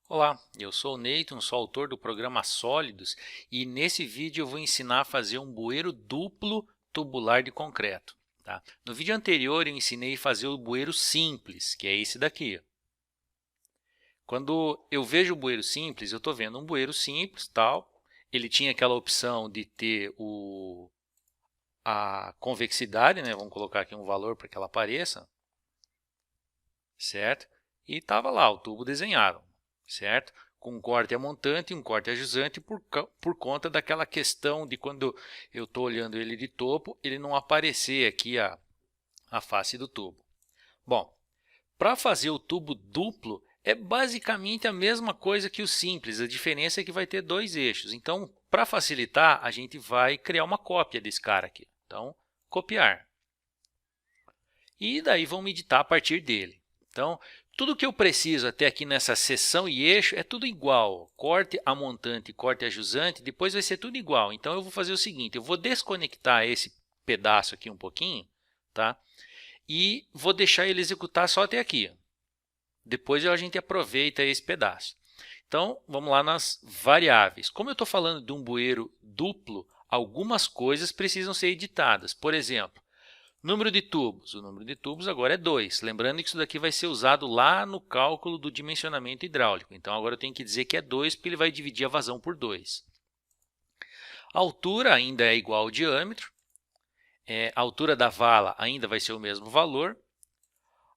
Olá, eu sou o Neyton, sou autor do programa Sólidos e nesse vídeo eu vou ensinar a fazer um bueiro duplo tubular de concreto. Tá? No vídeo anterior eu ensinei a fazer o bueiro simples, que é esse daqui. Quando eu vejo o bueiro simples, eu estou vendo um bueiro simples, tal. Ele tinha aquela opção de ter a convexidade, né? Vamos colocar aqui um valor para que ela apareça, certo? E estava lá o tubo desenhado, certo? Com um corte a montante e um corte a jusante por conta daquela questão de quando eu estou olhando ele de topo, ele não aparecer aqui a face do tubo. Bom, para fazer o tubo duplo, é basicamente a mesma coisa que o simples, a diferença é que vai ter dois eixos. Então, para facilitar, a gente vai criar uma cópia desse cara aqui. Então, copiar. E daí vamos meditar a partir dele. Então, tudo que eu preciso até aqui nessa seção e eixo é tudo igual. Corte a montante, corte a jusante, depois vai ser tudo igual. Então, eu vou fazer o seguinte, eu vou desconectar esse pedaço aqui um pouquinho, tá? E vou deixar ele executar só até aqui. Depois a gente aproveita esse pedaço. Então, vamos lá nas variáveis. Como eu estou falando de um bueiro duplo, algumas coisas precisam ser editadas. Por exemplo, número de tubos. O número de tubos agora é 2. Lembrando que isso daqui vai ser usado lá no cálculo do dimensionamento hidráulico. Então, agora eu tenho que dizer que é 2, porque ele vai dividir a vazão por 2. A altura ainda é igual ao diâmetro. A altura da vala ainda vai ser o mesmo valor.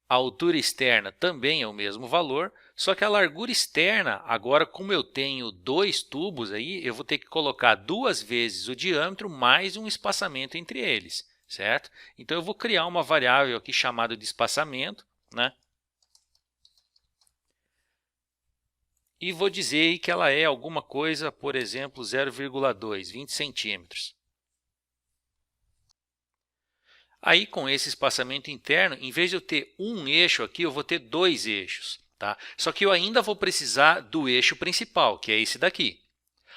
A altura externa também é o mesmo valor, só que a largura externa, agora como eu tenho dois tubos aí, eu vou ter que colocar duas vezes o diâmetro mais um espaçamento entre eles, certo? Então eu vou criar uma variável aqui chamada de espaçamento, né? E vou dizer que ela é alguma coisa, por exemplo, 0,2, 20 centímetros. Aí, com esse espaçamento interno, em vez de eu ter um eixo aqui, eu vou ter dois eixos. Tá? Só que eu ainda vou precisar do eixo principal, que é esse daqui.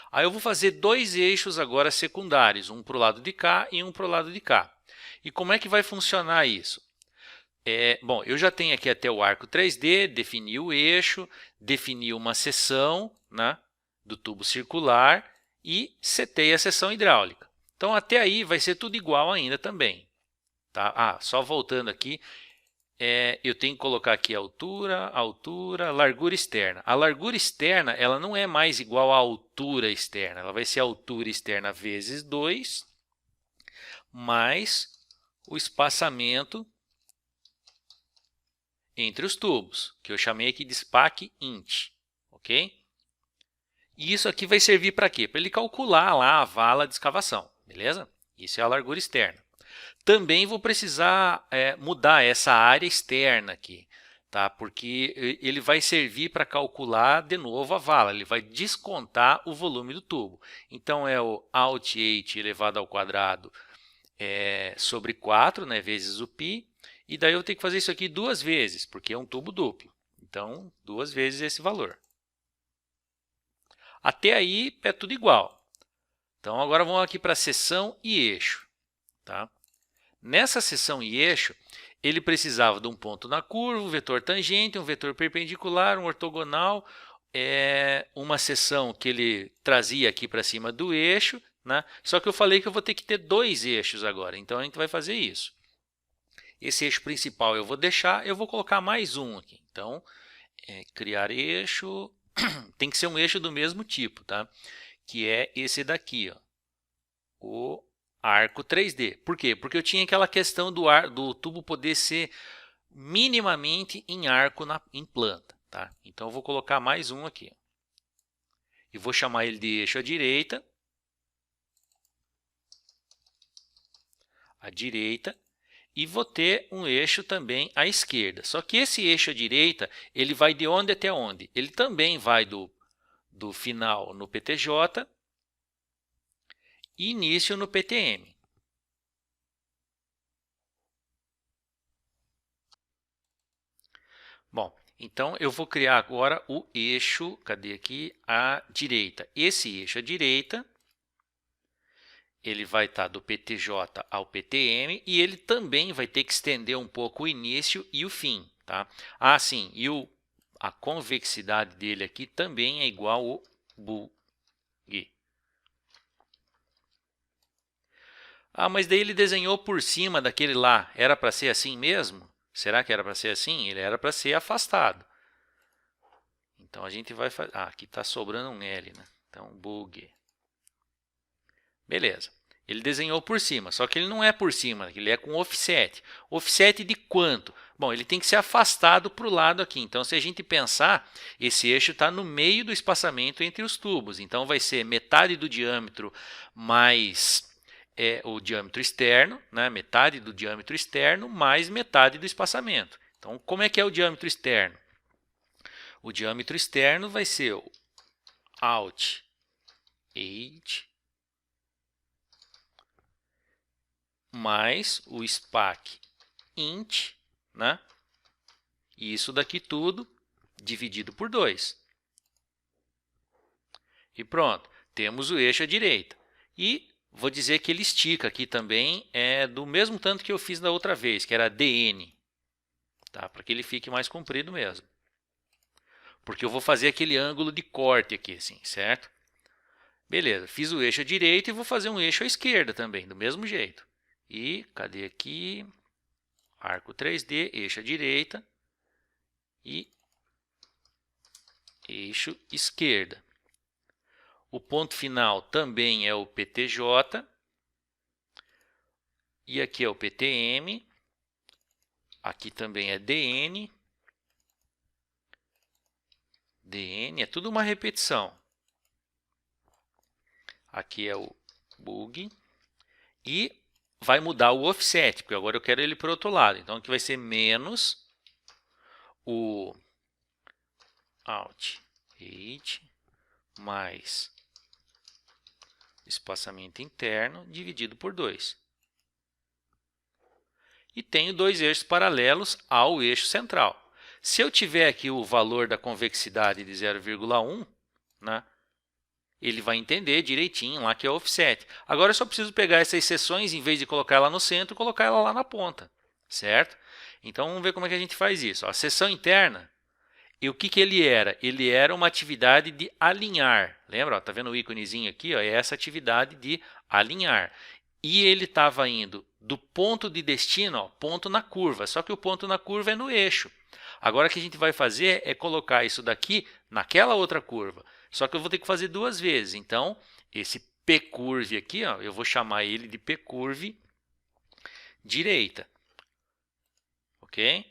Aí eu vou fazer dois eixos agora secundários, um para o lado de cá e um para o lado de cá. E como é que vai funcionar isso? Bom, eu já tenho aqui até o arco 3D, defini o eixo, defini uma seção, né, do tubo circular e setei a seção hidráulica. Então, até aí vai ser tudo igual ainda também. Tá? Só voltando aqui, eu tenho que colocar aqui altura, largura externa. A largura externa ela não é mais igual à altura externa, ela vai ser a altura externa vezes 2, mais o espaçamento entre os tubos, que eu chamei aqui de SPAC int, ok? E isso aqui vai servir para quê? Para ele calcular lá a vala de escavação, beleza? Isso é a largura externa. Também vou precisar mudar essa área externa aqui, tá? Porque ele vai servir para calcular de novo a vala, ele vai descontar o volume do tubo. Então, é o Alt 8 elevado ao quadrado sobre 4, né, vezes o π, e daí eu tenho que fazer isso aqui duas vezes, porque é um tubo duplo. Então, duas vezes esse valor. Até aí é tudo igual. Então, agora vamos aqui para a seção e eixo. Tá? Nessa seção e eixo, ele precisava de um ponto na curva, um vetor tangente, um vetor perpendicular, um ortogonal, uma seção que ele trazia aqui para cima do eixo, né? Só que eu falei que eu vou ter que ter dois eixos agora, então a gente vai fazer isso. Esse eixo principal eu vou deixar, eu vou colocar mais um aqui. Então, criar eixo, tem que ser um eixo do mesmo tipo, tá? Que é esse daqui, ó, o arco 3D. Por quê? Porque eu tinha aquela questão do tubo poder ser minimamente em arco em planta. Tá? Então, eu vou colocar mais um aqui. E vou chamar ele de eixo à direita. E vou ter um eixo também à esquerda. Só que esse eixo à direita, ele vai de onde até onde? Ele também vai do final no PTJ e início no PTM. Bom, então eu vou criar agora o eixo, cadê aqui? À direita. Esse eixo à direita, ele vai estar do PTJ ao PTM e ele também vai ter que estender um pouco o início e o fim. Tá? Sim, e a convexidade dele aqui também é igual ao bug. Ah, mas daí ele desenhou por cima daquele lá. Era para ser assim mesmo? Será que era para ser assim? Ele era para ser afastado. Então a gente vai fazer... Ah, aqui está sobrando um L, né? Então, bug. Beleza. Ele desenhou por cima, só que ele não é por cima, ele é com offset. Offset de quanto? Bom, ele tem que ser afastado para o lado aqui. Então, se a gente pensar, esse eixo está no meio do espaçamento entre os tubos. Então, vai ser metade do diâmetro mais o diâmetro externo, né? Metade do diâmetro externo mais metade do espaçamento. Então, como é que é o diâmetro externo? O diâmetro externo vai ser o out age mais o SPAC int, né? E isso daqui tudo dividido por 2. E pronto, temos o eixo à direita. E vou dizer que ele estica aqui também, do mesmo tanto que eu fiz da outra vez, que era dn, tá? Para que ele fique mais comprido mesmo. Porque eu vou fazer aquele ângulo de corte aqui, assim, certo? Beleza, fiz o eixo à direita e vou fazer um eixo à esquerda também, do mesmo jeito. E cadê aqui? Arco 3D, eixo à direita e eixo esquerda. O ponto final também é o PTJ. E aqui é o PTM. Aqui também é DN. DN é tudo uma repetição. Aqui é o bug. E vai mudar o offset, porque agora eu quero ele para o outro lado. Então aqui vai ser menos o out age mais espaçamento interno dividido por 2. E tenho dois eixos paralelos ao eixo central. Se eu tiver aqui o valor da convexidade de 0,1, né, ele vai entender direitinho lá que é o offset. Agora eu só preciso pegar essas seções, em vez de colocar ela no centro, colocar ela lá na ponta, certo? Então vamos ver como é que a gente faz isso. A seção interna, e o que ele era? Ele era uma atividade de alinhar. Lembra? Está vendo o íconezinho aqui? Ó, é essa atividade de alinhar. E ele estava indo do ponto de destino, ó, ponto na curva. Só que o ponto na curva é no eixo. Agora o que a gente vai fazer é colocar isso daqui naquela outra curva. Só que eu vou ter que fazer duas vezes. Então, esse P-curve aqui, ó, eu vou chamar ele de P-curve direita. Ok?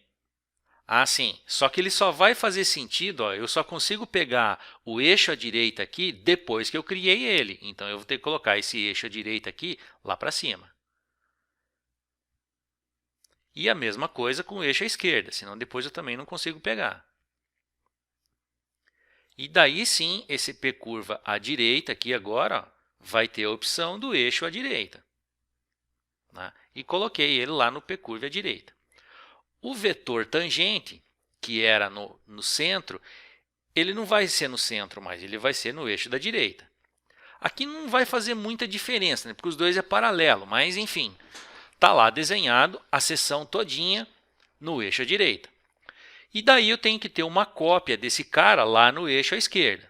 Ah, sim. Só que ele só vai fazer sentido, ó, eu só consigo pegar o eixo à direita aqui depois que eu criei ele. Então, eu vou ter que colocar esse eixo à direita aqui lá para cima. E a mesma coisa com o eixo à esquerda, senão depois eu também não consigo pegar. E daí sim, esse P curva à direita aqui agora, ó, vai ter a opção do eixo à direita. Né? E coloquei ele lá no P curva à direita. O vetor tangente, que era no centro, ele não vai ser no centro mais, ele vai ser no eixo da direita. Aqui não vai fazer muita diferença, né? Porque os dois é paralelo, mas enfim, está lá desenhado a seção todinha no eixo à direita. E daí eu tenho que ter uma cópia desse cara lá no eixo à esquerda.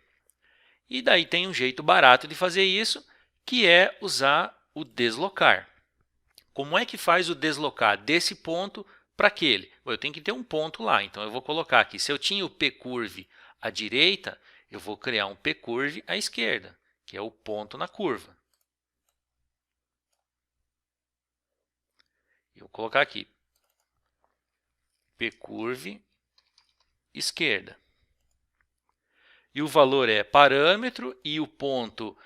E daí tem um jeito barato de fazer isso, que é usar o deslocar. Como é que faz o deslocar desse ponto para aquele? Eu tenho que ter um ponto lá, então eu vou colocar aqui. Se eu tinha o P-curve à direita, eu vou criar um P-curve à esquerda, que é o ponto na curva. Eu vou colocar aqui P-curve esquerda. E o valor é parâmetro e o ponto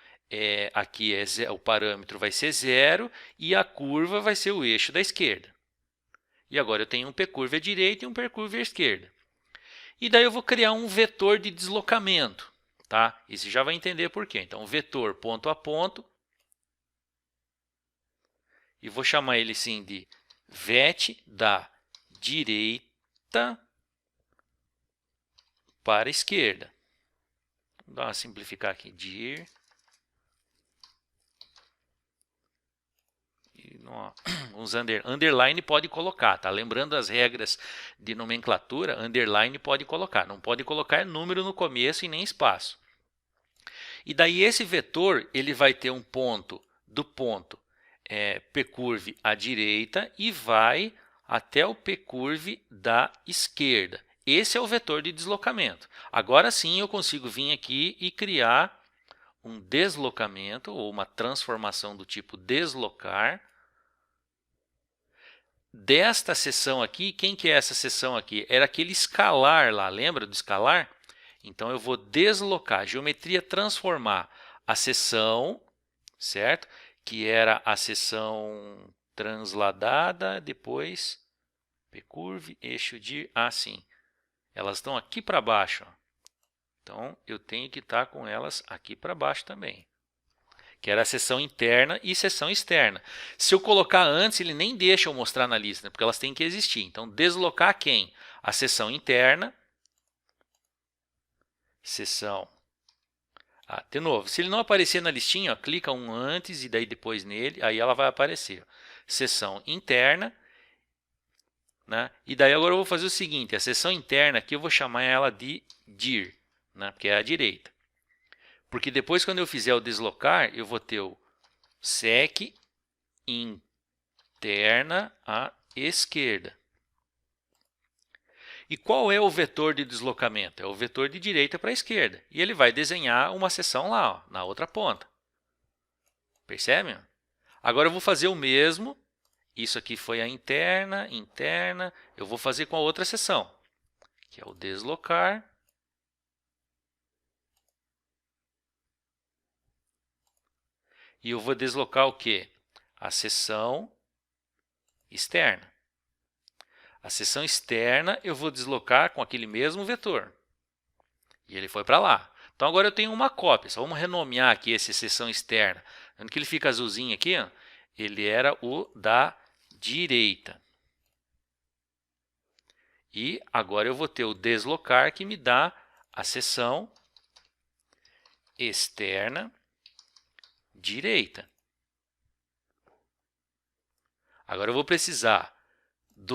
aqui o parâmetro vai ser 0 e a curva vai ser o eixo da esquerda. E agora eu tenho um P-curve à direita e um P-curve à esquerda. E daí eu vou criar um vetor de deslocamento, tá? E você já vai entender por quê. Então, vetor ponto a ponto. E vou chamar ele sim de vet da direita para a esquerda. Vou dar uma simplificar aqui. Dir uns underline pode colocar, tá? Lembrando as regras de nomenclatura, underline pode colocar. Não pode colocar número no começo e nem espaço. E daí esse vetor ele vai ter um ponto do ponto pcurve à direita e vai até o pcurve da esquerda. Esse é o vetor de deslocamento. Agora sim eu consigo vir aqui e criar um deslocamento ou uma transformação do tipo deslocar. Desta seção aqui, quem que é essa seção aqui? Era aquele escalar lá, lembra do escalar? Então eu vou deslocar, geometria transformar a seção, certo? Que era a seção transladada, depois pcurve, eixo de assim. Elas estão aqui para baixo, ó. Então eu tenho que estar com elas aqui para baixo também, que era a seção interna e seção externa. Se eu colocar antes, ele nem deixa eu mostrar na lista, né? Porque elas têm que existir. Então, deslocar quem? A seção interna, seção... de novo, se ele não aparecer na listinha, ó, clica um antes e daí depois nele, aí ela vai aparecer. Seção interna, né? E daí agora eu vou fazer o seguinte, a seção interna aqui eu vou chamar ela de dir, né? Porque é a direita. Porque depois, quando eu fizer o deslocar, eu vou ter o sec interna à esquerda. E qual é o vetor de deslocamento? É o vetor de direita para a esquerda. E ele vai desenhar uma seção lá, ó, na outra ponta. Percebe? Agora eu vou fazer o mesmo. Isso aqui foi a interna, interna. Eu vou fazer com a outra seção, que é o deslocar. E eu vou deslocar o quê? A seção externa. A seção externa eu vou deslocar com aquele mesmo vetor. E ele foi para lá. Então agora eu tenho uma cópia. Só vamos renomear aqui essa seção externa. Vendo que ele fica azulzinho aqui, ó, ele era o da direita. E agora eu vou ter o deslocar que me dá a seção externa direita. Agora eu vou precisar de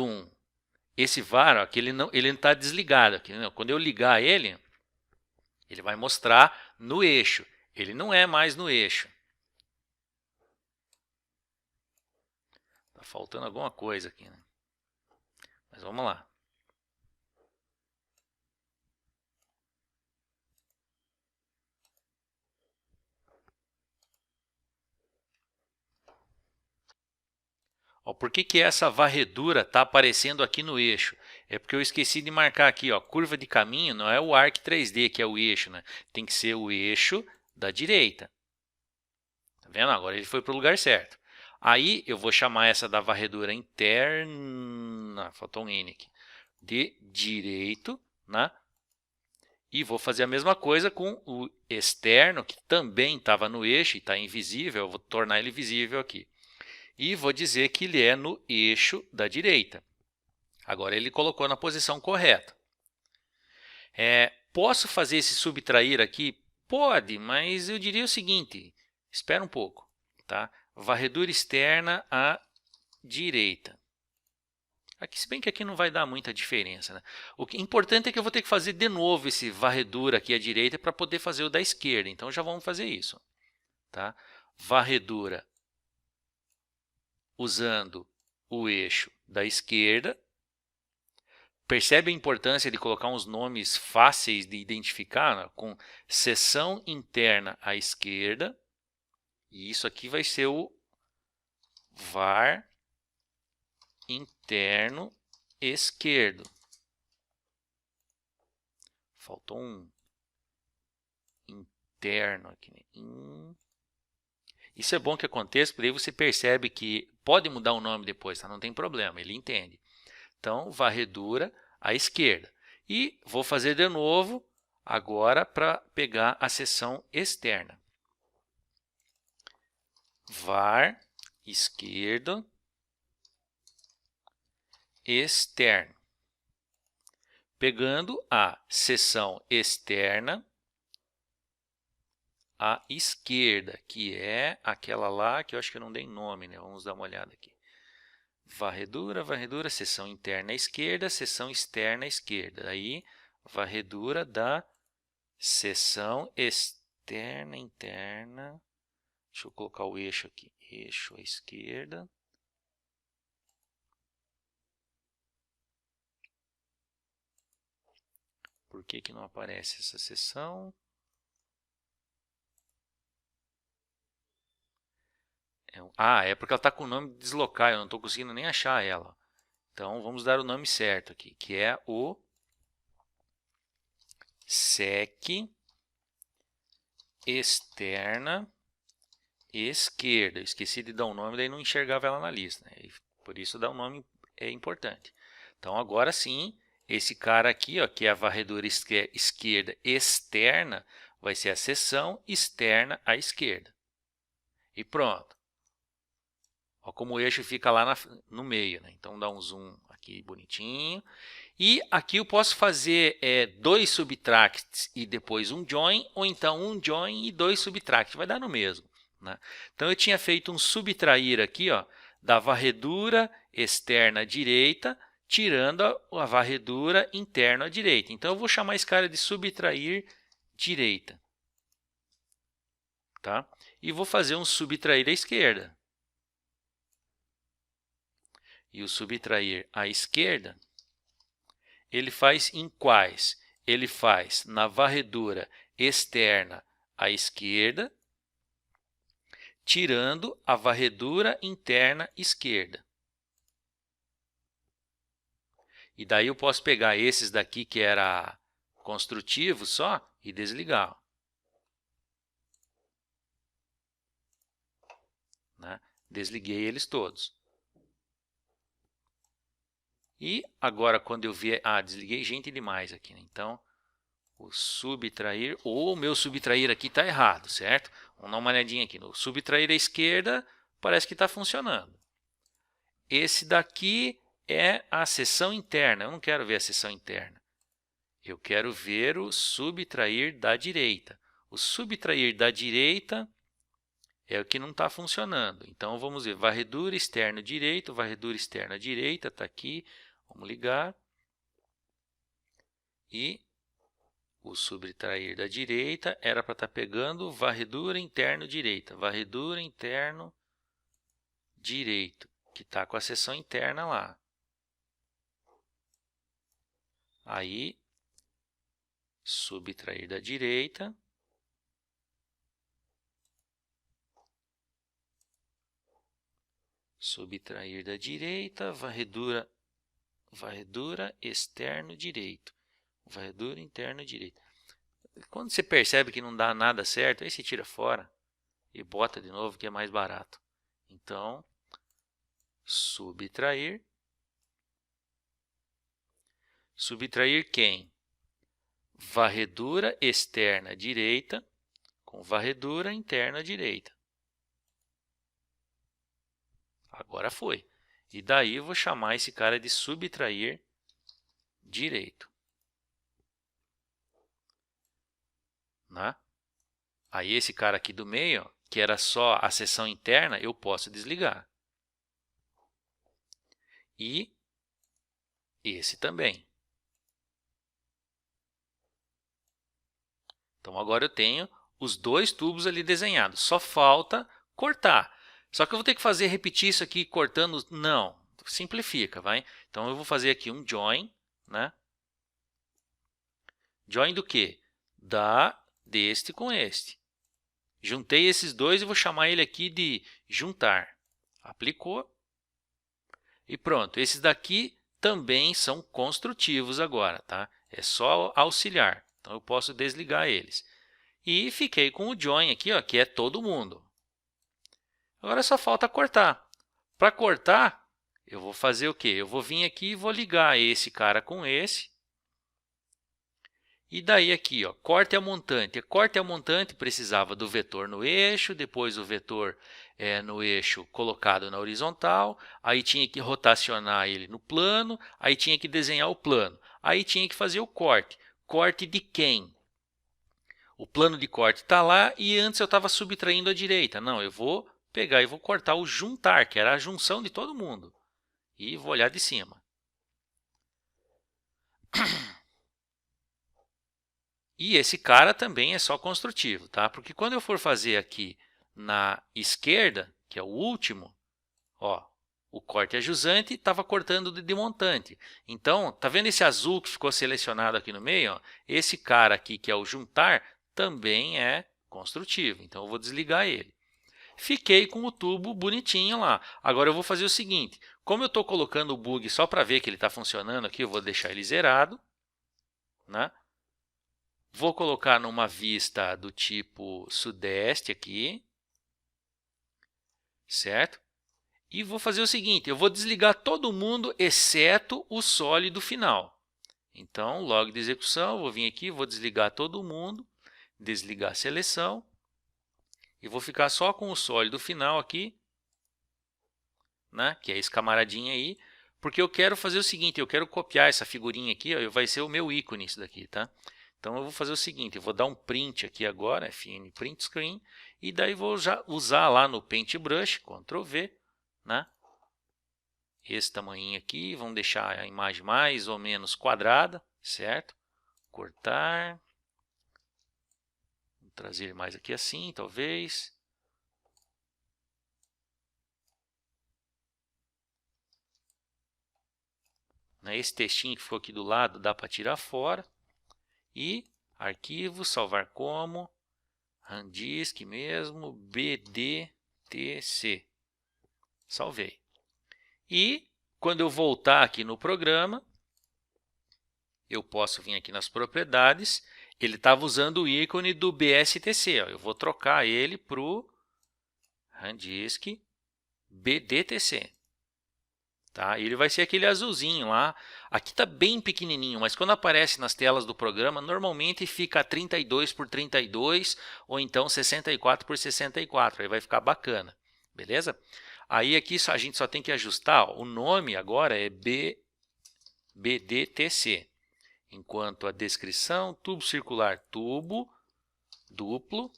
esse var, ó, que ele não está desligado aqui, né? Quando eu ligar ele, ele vai mostrar no eixo. Ele não é mais no eixo. Está faltando alguma coisa aqui, né? Mas vamos lá. Ó, por que essa varredura está aparecendo aqui no eixo? É porque eu esqueci de marcar aqui, ó, curva de caminho não é o arc 3D, que é o eixo, né? Tem que ser o eixo da direita. Tá vendo? Agora ele foi para o lugar certo. Aí eu vou chamar essa da varredura interna, faltou um N aqui, de direito, né? E vou fazer a mesma coisa com o externo, que também estava no eixo e está invisível, eu vou tornar ele visível aqui. E vou dizer que ele é no eixo da direita. Agora ele colocou na posição correta. Posso fazer esse subtrair aqui? Pode, mas eu diria o seguinte, espera um pouco, tá? Varredura externa à direita. Aqui, se bem que aqui não vai dar muita diferença, né? O que é importante é que eu vou ter que fazer de novo esse varredura aqui à direita para poder fazer o da esquerda. Então já vamos fazer isso, tá? Varredura usando o eixo da esquerda. Percebe a importância de colocar uns nomes fáceis de identificar, né? Com seção interna à esquerda. E isso aqui vai ser o var interno esquerdo. Faltou um interno aqui. Isso é bom que aconteça, porque aí você percebe que pode mudar o nome depois, tá? Não tem problema, ele entende. Então, varredura à esquerda. E vou fazer de novo agora para pegar a seção externa. Var esquerdo externo. Pegando a seção externa à esquerda, que é aquela lá que eu acho que eu não dei nome, né? Vamos dar uma olhada aqui. Varredura, varredura, seção interna à esquerda, seção externa à esquerda. Aí, varredura da seção externa, interna. Deixa eu colocar o eixo aqui. Eixo à esquerda. Por que que não aparece essa seção? É porque ela está com o nome de deslocar, eu não estou conseguindo nem achar ela. Então, vamos dar o nome certo aqui, que é o SEC externa esquerda. Eu esqueci de dar um nome, daí não enxergava ela na lista, né? E por isso dar um nome é importante. Então, agora sim, esse cara aqui, ó, que é a varredura esquerda externa, vai ser a seção externa à esquerda. E pronto. Ó, como o eixo fica lá no meio, né? Então, dá um zoom aqui bonitinho. E aqui eu posso fazer 2 subtracts e depois um join, ou então um join e 2 subtracts, vai dar no mesmo, né? Então, eu tinha feito um subtrair aqui, ó, da varredura externa à direita, tirando a varredura interna à direita. Então, eu vou chamar esse cara de subtrair direita. Tá? E vou fazer um subtrair à esquerda. E o subtrair à esquerda, ele faz em quais? Ele faz na varredura externa à esquerda, tirando a varredura interna esquerda. E daí eu posso pegar esses daqui que era construtivo só e desligar. Né? Desliguei eles todos. E agora, quando eu vier... desliguei gente demais aqui, né? Então, o subtrair, ou o meu subtrair aqui está errado, certo? Vamos dar uma olhadinha aqui. No subtrair à esquerda, parece que está funcionando. Esse daqui é a seção interna. Eu não quero ver a seção interna. Eu quero ver o subtrair da direita. O subtrair da direita é o que não está funcionando. Então, vamos ver. Varredura externa direita, varredura externa direita, está aqui. Vamos ligar. E o subtrair da direita era para estar pegando varredura interno direita. Varredura interno direito, que está com a seção interna lá. Aí, subtrair da direita. Subtrair da direita, varredura externo direito. Varredura interno direito. Quando você percebe que não dá nada certo, aí você tira fora e bota de novo, que é mais barato. Então, subtrair. Subtrair quem? Varredura externa direita com varredura interna direita. Agora foi. E daí eu vou chamar esse cara de subtrair direito. Né? Aí esse cara aqui do meio, que era só a seção interna, eu posso desligar. E esse também. Então, agora eu tenho os 2 tubos ali desenhados. Só falta cortar. Só que eu vou ter que repetir isso aqui cortando? Não. Simplifica, vai? Então, eu vou fazer aqui um join. Né? Join do quê? Deste com este. Juntei esses dois e vou chamar ele aqui de juntar. Aplicou. E pronto. Esses daqui também são construtivos agora, tá? É só auxiliar. Então, eu posso desligar eles. E fiquei com o join aqui, ó, que é todo mundo. Agora só falta cortar. Para cortar, eu vou fazer o quê? Eu vou vir aqui e vou ligar esse cara com esse. E daí aqui, ó, corte a montante. Corte a montante precisava do vetor no eixo, depois o vetor no eixo colocado na horizontal, aí tinha que rotacionar ele no plano, aí tinha que desenhar o plano, aí tinha que fazer o corte. Corte de quem? O plano de corte está lá e antes eu estava subtraindo à direita. Não, eu vou pegar e vou cortar o juntar, que era a junção de todo mundo. E vou olhar de cima. E esse cara também é só construtivo, tá? Porque quando eu for fazer aqui na esquerda, que é o último, ó, o corte é jusante estava cortando de montante. Então, tá vendo esse azul que ficou selecionado aqui no meio? Ó? Esse cara aqui, que é o juntar, também é construtivo. Então, eu vou desligar ele. Fiquei com o tubo bonitinho lá. Agora, eu vou fazer o seguinte. Como eu estou colocando o bug só para ver que ele está funcionando aqui, eu vou deixar ele zerado, né? Vou colocar numa vista do tipo sudeste aqui, certo? E vou fazer o seguinte, eu vou desligar todo mundo, exceto o sólido final. Então, log de execução, vou vir aqui, vou desligar todo mundo, desligar a seleção, e vou ficar só com o sólido final aqui, né, que é esse camaradinho aí, porque eu quero fazer o seguinte, eu quero copiar essa figurinha aqui, ó, vai ser o meu ícone isso daqui, tá? Então, eu vou fazer o seguinte, eu vou dar um print aqui agora, Fn Print Screen, e daí vou já usar lá no Paintbrush, Ctrl V, né? Esse tamanho aqui, vamos deixar a imagem mais ou menos quadrada, certo? Cortar, vou trazer mais aqui assim, talvez. Esse textinho que ficou aqui do lado dá para tirar fora. E arquivo, salvar como, Randisk mesmo, BDTC. Salvei. E quando eu voltar aqui no programa, eu posso vir aqui nas propriedades. Ele estava usando o ícone do BSTC. Ó. Eu vou trocar ele para o Randisk BDTC. Tá? Ele vai ser aquele azulzinho lá. Aqui está bem pequenininho, mas quando aparece nas telas do programa, normalmente fica 32 por 32 ou então 64 por 64. Aí vai ficar bacana, beleza? Aí aqui a gente só tem que ajustar. Ó, o nome agora é BDTC, enquanto a descrição, tubo circular, tubo duplo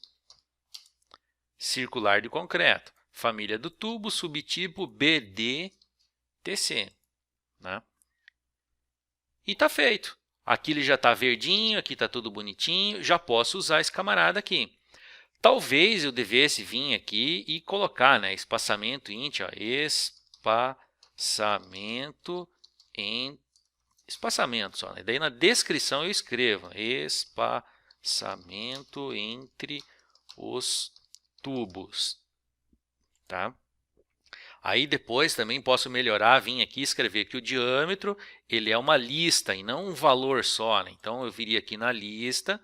circular de concreto. Família do tubo, subtipo BDTC. Né? E está feito. Aqui ele já está verdinho, aqui está tudo bonitinho. Já posso usar esse camarada aqui. Talvez eu devesse vir aqui e colocar, né, espaçamento int, ó, espaçamento em espaçamento só. Né? Daí na descrição eu escrevo espaçamento entre os tubos. Tá? Aí depois também posso melhorar, vir aqui e escrever que o diâmetro ele é uma lista e não um valor só. Né? Então eu viria aqui na lista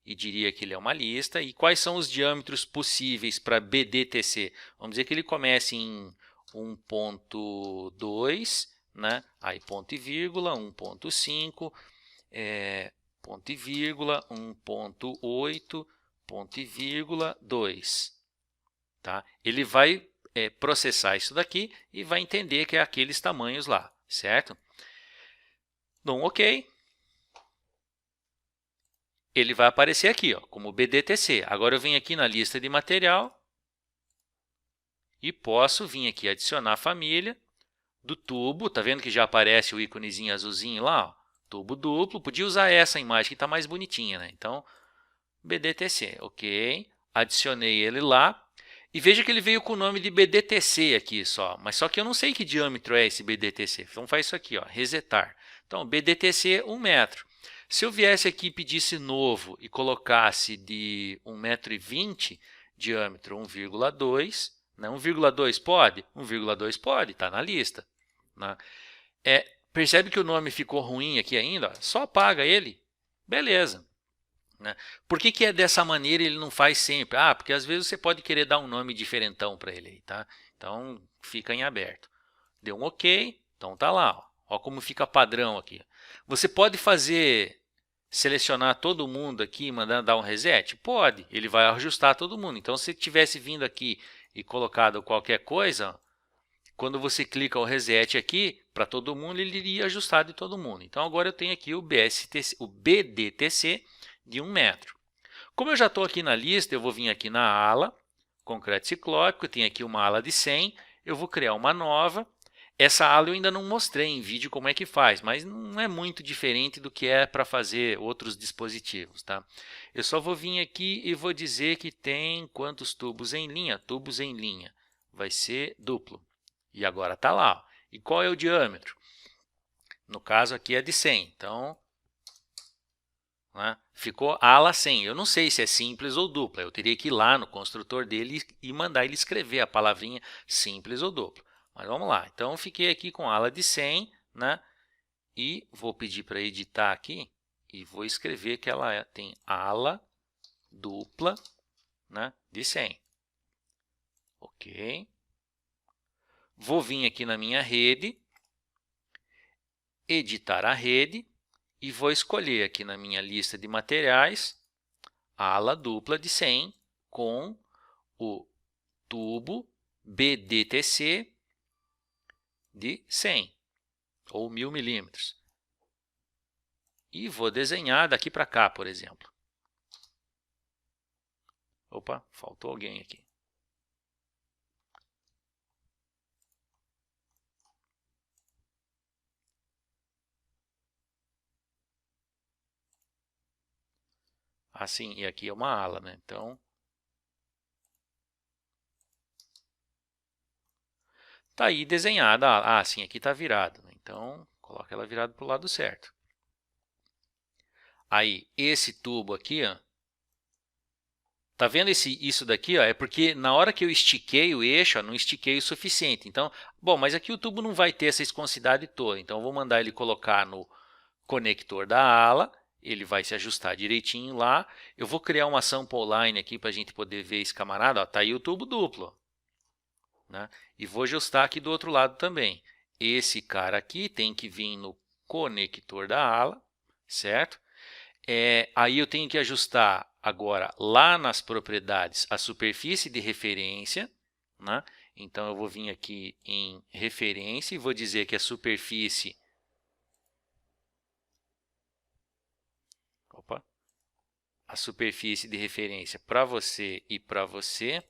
e diria que ele é uma lista. E quais são os diâmetros possíveis para BDTC? Vamos dizer que ele comece em 1.2, né? Aí ponto e vírgula, 1.5, ponto e vírgula, 1.8, ponto e vírgula, 2. Tá? Ele vai processar isso daqui e vai entender que é aqueles tamanhos lá, certo? Dou um OK. Ele vai aparecer aqui, ó, como BDTC. Agora eu venho aqui na lista de material e posso vir aqui adicionar a família do tubo. Tá vendo que já aparece o íconezinho azulzinho lá? Ó, tubo duplo. Podia usar essa imagem que está mais bonitinha, né? Então, BDTC, OK. Adicionei ele lá. E veja que ele veio com o nome de BDTC aqui só. Mas só que eu não sei que diâmetro é esse BDTC. Então faz isso aqui, ó, resetar. Então, BDTC 1 metro. Se eu viesse aqui e pedisse novo e colocasse de 1,20 m, diâmetro 1,2, né? 1,2 pode? 1,2 pode, está na lista. Né? Percebe que o nome ficou ruim aqui ainda? Ó, só apaga ele. Beleza. Né? Por que é dessa maneira e ele não faz sempre? Ah, porque às vezes você pode querer dar um nome diferentão para ele. Tá? Então, fica em aberto. Deu um OK, então tá lá. Ó. Ó como fica padrão aqui. Você pode selecionar todo mundo aqui e mandar dar um reset? Pode, ele vai ajustar todo mundo. Então, se tivesse vindo aqui e colocado qualquer coisa, quando você clica o reset aqui, para todo mundo, ele iria ajustar de todo mundo. Então, agora eu tenho aqui o BDTC de 1 metro. Como eu já estou aqui na lista, eu vou vir aqui na ala, concreto ciclópico, tem aqui uma ala de 100, eu vou criar uma nova. Essa ala eu ainda não mostrei em vídeo como é que faz, mas não é muito diferente do que é para fazer outros dispositivos, tá? Eu só vou vir aqui e vou dizer que tem quantos tubos em linha? Tubos em linha. Vai ser duplo. E agora está lá. Ó. E qual é o diâmetro? No caso aqui é de 100, então né, ficou ala 100. Eu não sei se é simples ou dupla, eu teria que ir lá no construtor dele e mandar ele escrever a palavrinha simples ou duplo. Mas vamos lá, então fiquei aqui com ala de 100, né, e vou pedir para editar aqui e vou escrever que ela tem ala dupla, né, de 100. Ok. Vou vir aqui na minha rede, editar a rede e vou escolher aqui na minha lista de materiais a ala dupla de 100 com o tubo BDTC de 100 ou 1000 milímetros. E vou desenhar daqui para cá, por exemplo. Opa, faltou alguém aqui. Assim, e aqui é uma ala, né? Então, tá aí desenhada. Ah, sim, aqui está virado. Né? Então, coloca ela virada para o lado certo. Aí, esse tubo aqui, ó, tá vendo isso daqui? Ó, é porque na hora que eu estiquei o eixo, ó, não estiquei o suficiente. Então, bom, mas aqui o tubo não vai ter essa viscosidade toda. Então, eu vou mandar ele colocar no conector da ala. Ele vai se ajustar direitinho lá. Eu vou criar uma sample line aqui para a gente poder ver esse camarada. Está aí o tubo duplo. Né? E vou ajustar aqui do outro lado também. Esse cara aqui tem que vir no conector da ala, certo? Aí eu tenho que ajustar agora lá nas propriedades a superfície de referência. Né? Então, eu vou vir aqui em referência e vou dizer que a superfície... Opa! A superfície de referência para você e para você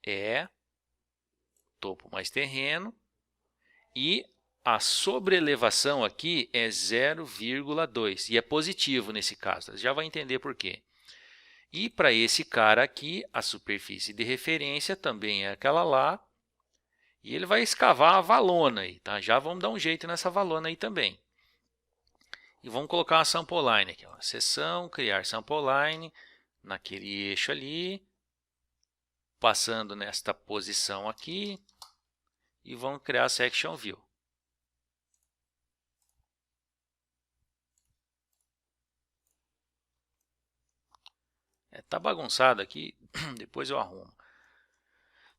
é topo mais terreno e a sobreelevação aqui é 0,2 e é positivo nesse caso, você já vai entender por quê. E para esse cara aqui, a superfície de referência também é aquela lá e ele vai escavar a valona aí, tá? Já vamos dar um jeito nessa valona aí também. E vamos colocar uma sample line aqui, ó. Seção, criar sample line naquele eixo ali, passando nesta posição aqui e vamos criar a section view. Tá bagunçado aqui, depois eu arrumo.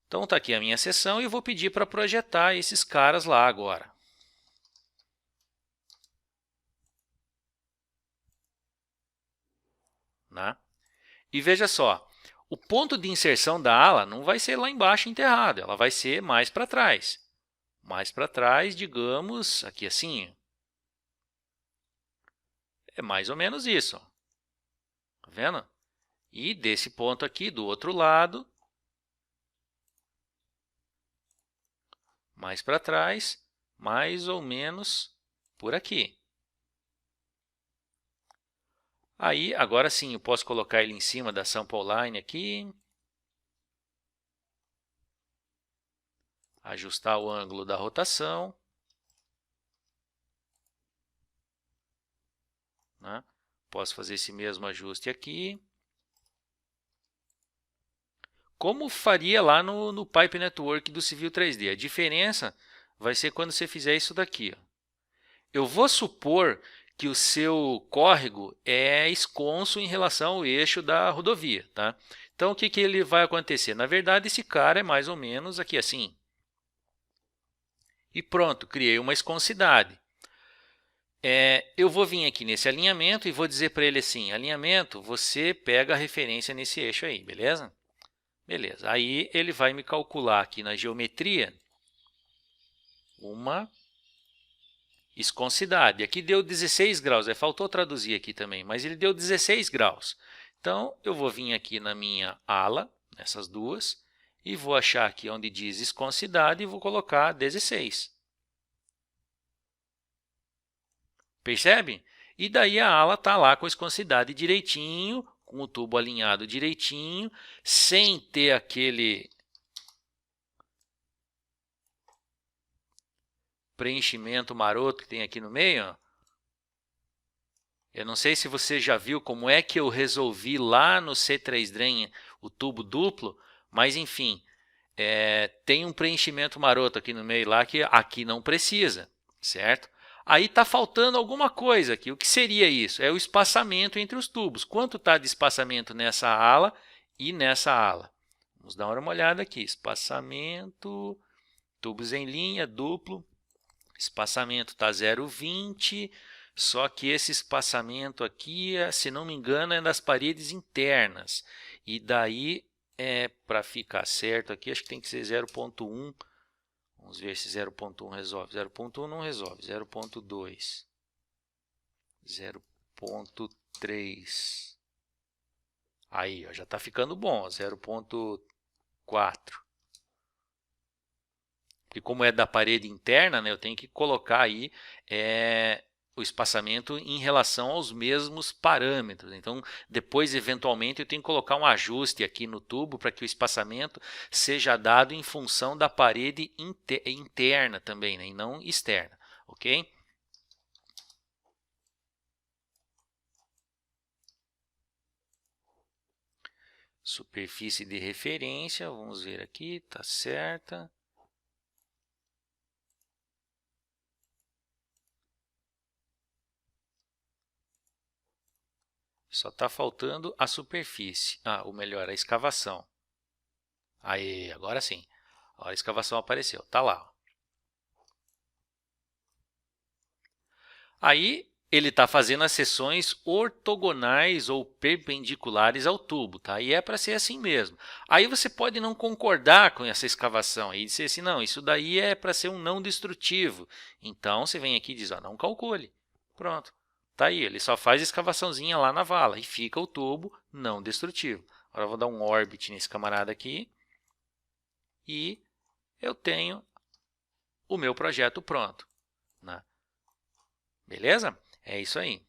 Então está aqui a minha seção e eu vou pedir para projetar esses caras lá agora. Né? E veja só, o ponto de inserção da ala não vai ser lá embaixo enterrado, ela vai ser mais para trás. Mais para trás, digamos, aqui assim. É mais ou menos isso. Tá vendo? E desse ponto aqui, do outro lado, mais para trás, mais ou menos por aqui. Aí, agora sim, eu posso colocar ele em cima da sample line aqui. Ajustar o ângulo da rotação. Né? Posso fazer esse mesmo ajuste aqui. Como faria lá no Pipe Network do Civil 3D. A diferença vai ser quando você fizer isso daqui. Ó. Eu vou supor que o seu córrego é esconso em relação ao eixo da rodovia. Tá? Então, o que ele vai acontecer? Na verdade, esse cara é mais ou menos aqui assim. E pronto, criei uma esconsidade. Eu vou vir aqui nesse alinhamento e vou dizer para ele assim, alinhamento, você pega a referência nesse eixo aí, beleza? Beleza, aí ele vai me calcular aqui na geometria 1 Viscosidade. Aqui deu 16 graus, faltou traduzir aqui também, mas ele deu 16 graus. Então, eu vou vir aqui na minha ala, nessas duas, e vou achar aqui onde diz viscosidade e vou colocar 16. Percebe? E daí a ala está lá com a viscosidade direitinho, com o tubo alinhado direitinho, sem ter aquele preenchimento maroto que tem aqui no meio. Ó. Eu não sei se você já viu como é que eu resolvi lá no C3 Drain o tubo duplo, mas enfim, tem um preenchimento maroto aqui no meio lá que aqui não precisa, certo? Aí está faltando alguma coisa aqui. O que seria isso? É o espaçamento entre os tubos. Quanto está de espaçamento nessa ala e nessa ala? Vamos dar uma olhada aqui. Espaçamento, tubos em linha, duplo. Espaçamento está 0,20. Só que esse espaçamento aqui, se não me engano, é das paredes internas. E daí, para ficar certo aqui, acho que tem que ser 0,1. Vamos ver se 0,1 resolve. 0,1 não resolve. 0,2. 0,3. Aí, ó, já está ficando bom. 0,4. E como é da parede interna, né, eu tenho que colocar aí o espaçamento em relação aos mesmos parâmetros. Então, depois, eventualmente, eu tenho que colocar um ajuste aqui no tubo para que o espaçamento seja dado em função da parede interna também, né, e não externa, ok? Superfície de referência, vamos ver aqui, está certa. Só está faltando a superfície, ou melhor, a escavação. Aí, agora sim. A escavação apareceu, está lá. Aí, ele está fazendo as seções ortogonais ou perpendiculares ao tubo, tá? E é para ser assim mesmo. Aí você pode não concordar com essa escavação e dizer assim, não, isso daí é para ser um não destrutivo. Então, você vem aqui e diz, não calcule. Pronto. Tá aí, ele só faz escavaçãozinha lá na vala e fica o tubo não destrutivo. Agora eu vou dar um orbit nesse camarada aqui e eu tenho o meu projeto pronto, né? Beleza? É isso aí.